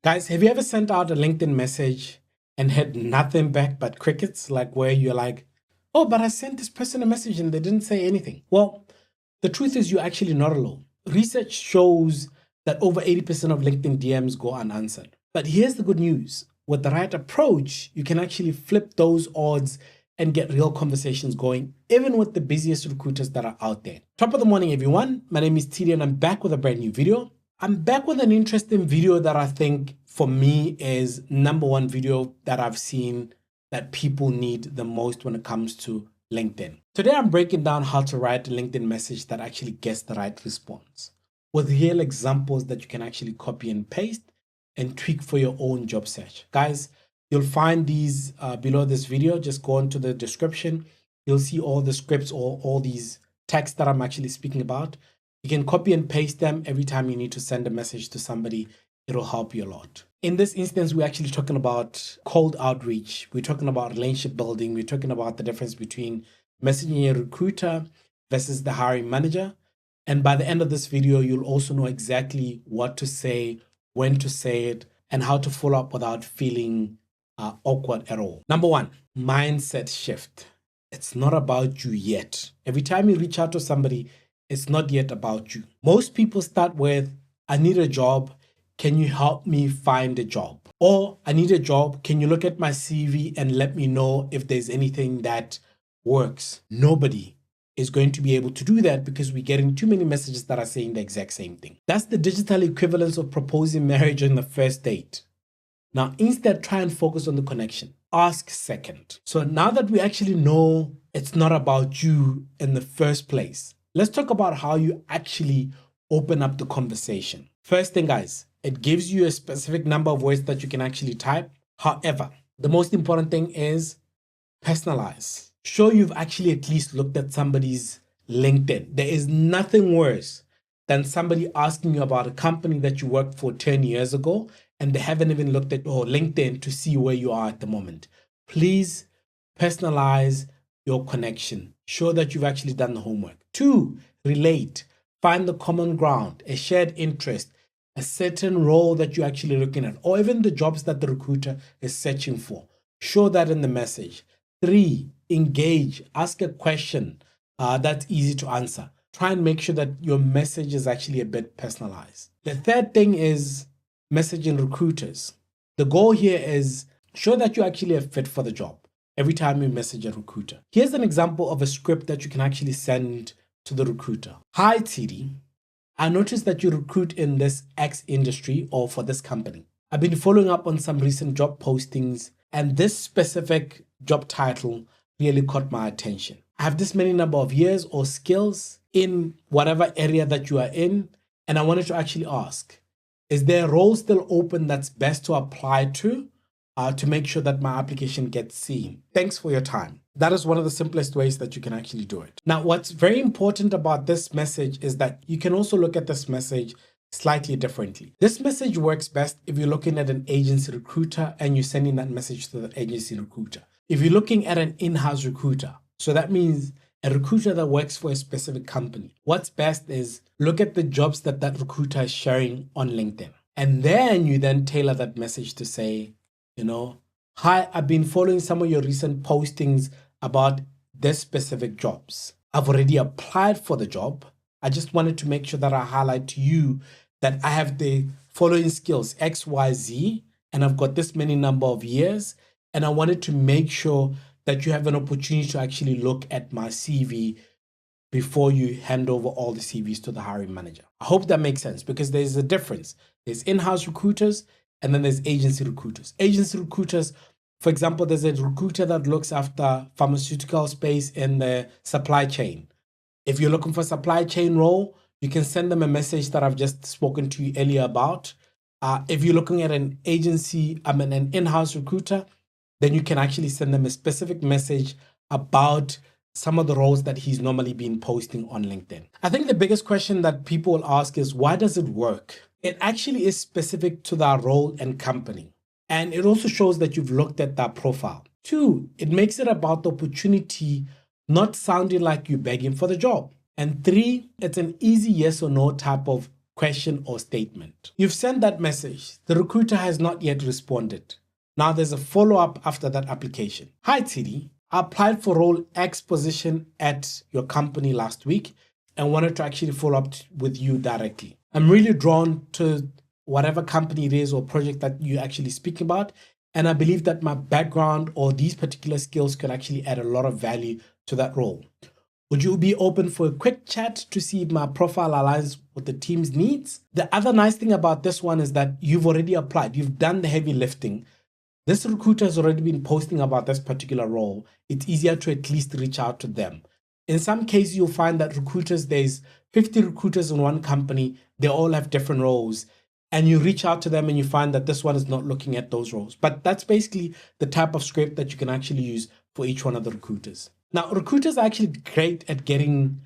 Guys, have you ever sent out a LinkedIn message and had nothing back but crickets? Like where you're like, oh, but I sent this person a message and they didn't say anything. Well, the truth is you're actually not alone. Research shows that over 80% of LinkedIn DMs go unanswered. But here's the good news. With the right approach, you can actually flip those odds and get real conversations going, even with the busiest recruiters that are out there. Top of the morning, everyone. My name is Tshidi and I'm back with a brand new video. I'm back with an interesting video that I think for me is #1 video that I've seen that people need the most when it comes to LinkedIn. Today, I'm breaking down how to write a LinkedIn message that actually gets the right response with real examples that you can actually copy and paste and tweak for your own job search. Guys, you'll find these below this video. Just go into the description. You'll see all the scripts or all these texts that I'm actually speaking about. You can copy and paste them every time you need to send a message to somebody. It'll help you a lot. In this instance, we're actually talking about cold outreach. We're talking about relationship building. We're talking about the difference between messaging a recruiter versus the hiring manager. And by the end of this video, you'll also know exactly what to say, when to say it, and how to follow up without feeling awkward at all. #1, mindset shift. It's not about you yet. Every time you reach out to somebody, it's not yet about you. Most people start with, I need a job. Can you help me find a job? Or I need a job. Can you look at my CV and let me know if there's anything that works? Nobody is going to be able to do that because we're getting too many messages that are saying the exact same thing. That's the digital equivalence of proposing marriage on the first date. Now, instead, try and focus on the connection. Ask second. So now that we actually know it's not about you in the first place, let's talk about how you actually open up the conversation. First thing, guys, it gives you a specific number of words that you can actually type. However, the most important thing is personalize. Show you've actually at least looked at somebody's LinkedIn. There is nothing worse than somebody asking you about a company that you worked for 10 years ago and they haven't even looked at your LinkedIn to see where you are at the moment. Please personalize your connection. Show that you've actually done the homework. 2, relate. Find the common ground, a shared interest, a certain role that you're actually looking at, or even the jobs that the recruiter is searching for. Show that in the message. 3, engage. Ask a question that's easy to answer. Try and make sure that your message is actually a bit personalized. The third thing is messaging recruiters. The goal here is show that you're actually a fit for the job every time you message a recruiter. Here's an example of a script that you can actually send to the recruiter. Hi, Tshidi. I noticed that you recruit in this X industry or for this company. I've been following up on some recent job postings and this specific job title really caught my attention. I have this many number of years or skills in whatever area that you are in, and I wanted to actually ask, is there a role still open that's best to apply to make sure that my application gets seen? Thanks for your time. That is one of the simplest ways that you can actually do it. Now, what's very important about this message is that you can also look at this message slightly differently. This message works best if you're looking at an agency recruiter and you're sending that message to the agency recruiter. If you're looking at an in-house recruiter, so that means a recruiter that works for a specific company, what's best is look at the jobs that that recruiter is sharing on LinkedIn. And then you then tailor that message to say, hi, I've been following some of your recent postings about this specific jobs. I've already applied for the job. I just wanted to make sure that I highlight to you that I have the following skills, X, Y, Z, and I've got this many number of years. And I wanted to make sure that you have an opportunity to actually look at my CV before you hand over all the CVs to the hiring manager. I hope that makes sense because there's a difference. There's in-house recruiters and then there's agency recruiters. Agency recruiters, for example, there's a recruiter that looks after pharmaceutical space in the supply chain. If you're looking for a supply chain role, you can send them a message that I've just spoken to you earlier about. If you're looking at an agency, an in-house recruiter, then you can actually send them a specific message about some of the roles that he's normally been posting on LinkedIn. I think the biggest question that people will ask is, why does it work? It actually is specific to that role and company. And it also shows that you've looked at that profile. 2, it makes it about the opportunity, not sounding like you're begging for the job. And 3, it's an easy yes or no type of question, or statement. You've sent that message. The recruiter has not yet responded. Now there's a follow-up after that application. Hi, Tshidi. I applied for role X position at your company last week and wanted to actually follow up with you directly. I'm really drawn to whatever company it is or project that you actually speak about. And I believe that my background or these particular skills could actually add a lot of value to that role. Would you be open for a quick chat to see if my profile aligns with the team's needs? The other nice thing about this one is that you've already applied. You've done the heavy lifting. This recruiter has already been posting about this particular role. It's easier to at least reach out to them. In some cases, you'll find that recruiters, there's 50 recruiters in one company. They all have different roles. And you reach out to them and you find that this one is not looking at those roles. But that's basically the type of script that you can actually use for each one of the recruiters. Now, recruiters are actually great at getting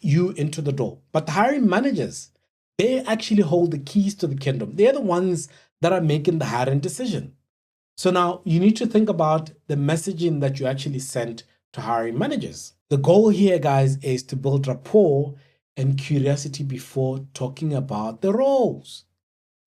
you into the door. But the hiring managers, they actually hold the keys to the kingdom. They're the ones that are making the hiring decision. So now you need to think about the messaging that you actually sent to hiring managers. The goal here, guys, is to build rapport and curiosity before talking about the roles.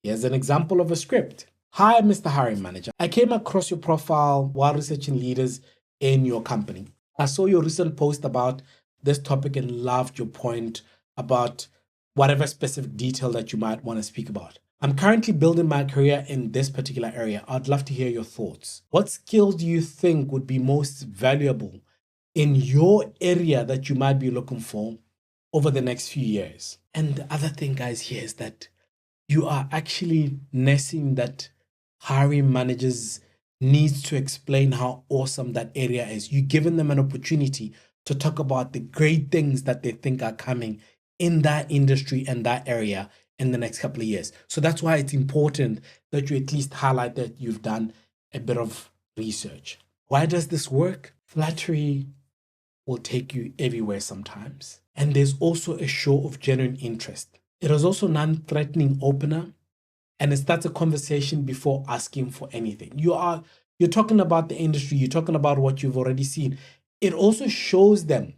Here's an example of a script. Hi, Mr. Hiring Manager. I came across your profile while researching leaders in your company. I saw your recent post about this topic and loved your point about whatever specific detail that you might want to speak about. I'm currently building my career in this particular area. I'd love to hear your thoughts. What skills do you think would be most valuable in your area that you might be looking for over the next few years? And the other thing, guys, here is that you are actually nursing that hiring managers needs to explain how awesome that area is. You're giving them an opportunity to talk about the great things that they think are coming in that industry and that area in the next couple of years. So that's why it's important that you at least highlight that you've done a bit of research. Why does this work? Flattery will take you everywhere sometimes. And there's also a show of genuine interest. It is also non-threatening opener, and it starts a conversation before asking for anything. You're talking about the industry, you're talking about what you've already seen. It also shows them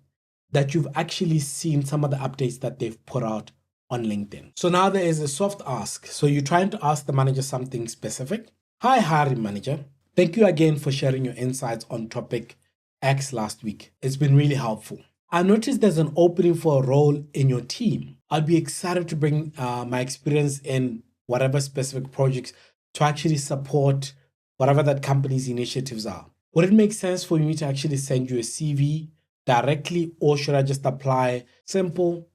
that you've actually seen some of the updates that they've put out on LinkedIn. So now there is a soft ask. So you're trying to ask the manager something specific. Hi, hiring manager. Thank you again for sharing your insights on topic X last week. It's been really helpful. I noticed there's an opening for a role in your team. I'd be excited to bring my experience in whatever specific projects to actually support whatever that company's initiatives are. Would it make sense for me to actually send you a CV directly, or should I just apply simple,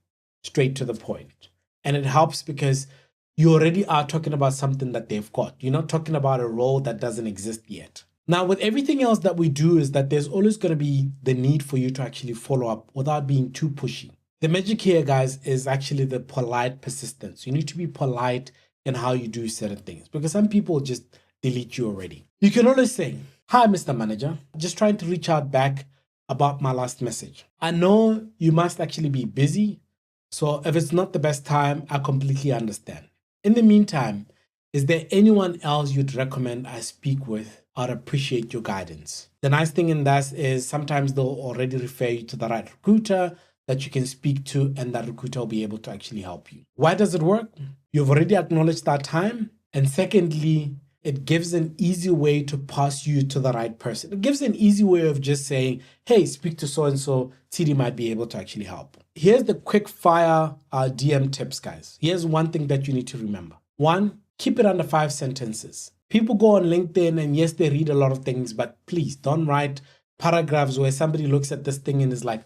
straight to the point? And it helps because you already are talking about something that they've got. You're not talking about a role that doesn't exist yet. Now, with everything else that we do is that there's always going to be the need for you to actually follow up without being too pushy. The magic here, guys, is actually the polite persistence. You need to be polite in how you do certain things because some people just delete you already. You can always say, hi, Mr. Manager, just trying to reach out back about my last message. I know you must actually be busy, so if it's not the best time, I completely understand. In the meantime, is there anyone else you'd recommend I speak with? I'd appreciate your guidance. The nice thing in that is sometimes they'll already refer you to the right recruiter that you can speak to, and that recruiter will be able to actually help you. Why does it work? You've already acknowledged that time. And secondly, it gives an easy way to pass you to the right person. It gives an easy way of just saying, hey, speak to so-and-so, Tshidi might be able to actually help. Here's the quick fire DM tips, guys. Here's one thing that you need to remember. One, keep it under 5 sentences. People go on LinkedIn and yes, they read a lot of things, but please don't write paragraphs where somebody looks at this thing and is like,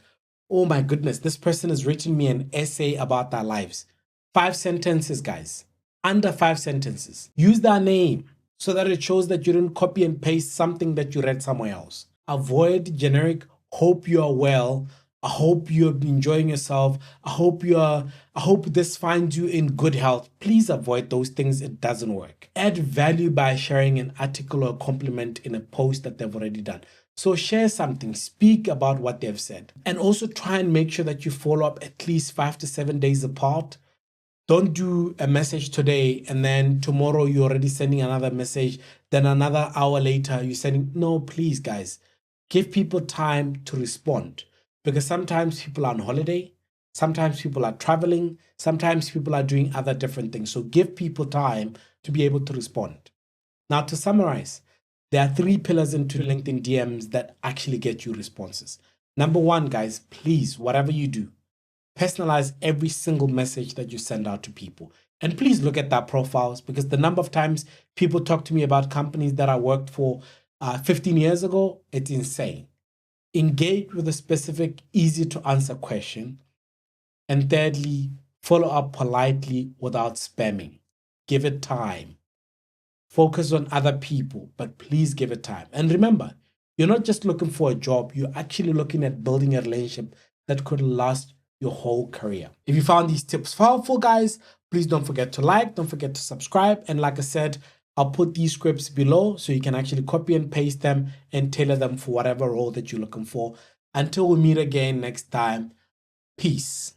oh my goodness, this person has written me an essay about their lives. 5 sentences, guys. Under 5 sentences. Use their name so that it shows that you didn't copy and paste something that you read somewhere else. Avoid generic, hope you are well. I hope you're enjoying yourself. I hope this finds you in good health. Please avoid those things. It doesn't work. Add value by sharing an article or compliment in a post that they've already done. So share something, speak about what they've said, and also try and make sure that you follow up at least 5 to 7 days apart. Don't do a message today and then tomorrow you're already sending another message. Then another hour later you're sending. No, please, guys, give people time to respond because sometimes people are on holiday. Sometimes people are traveling. Sometimes people are doing other different things. So give people time to be able to respond. Now, to summarize, there are 3 pillars into LinkedIn DMs that actually get you responses. Number 1, guys, please, whatever you do, personalize every single message that you send out to people. And please look at their profiles, because the number of times people talk to me about companies that I worked for 15 years ago, it's insane. Engage with a specific, easy to answer question. And thirdly, follow up politely without spamming. Give it time. Focus on other people, but please give it time. And remember, you're not just looking for a job, you're actually looking at building a relationship that could last your whole career. If you found these tips helpful, guys, please don't forget to like, don't forget to subscribe. And like I said, I'll put these scripts below so you can actually copy and paste them and tailor them for whatever role that you're looking for. Until we meet again next time, peace.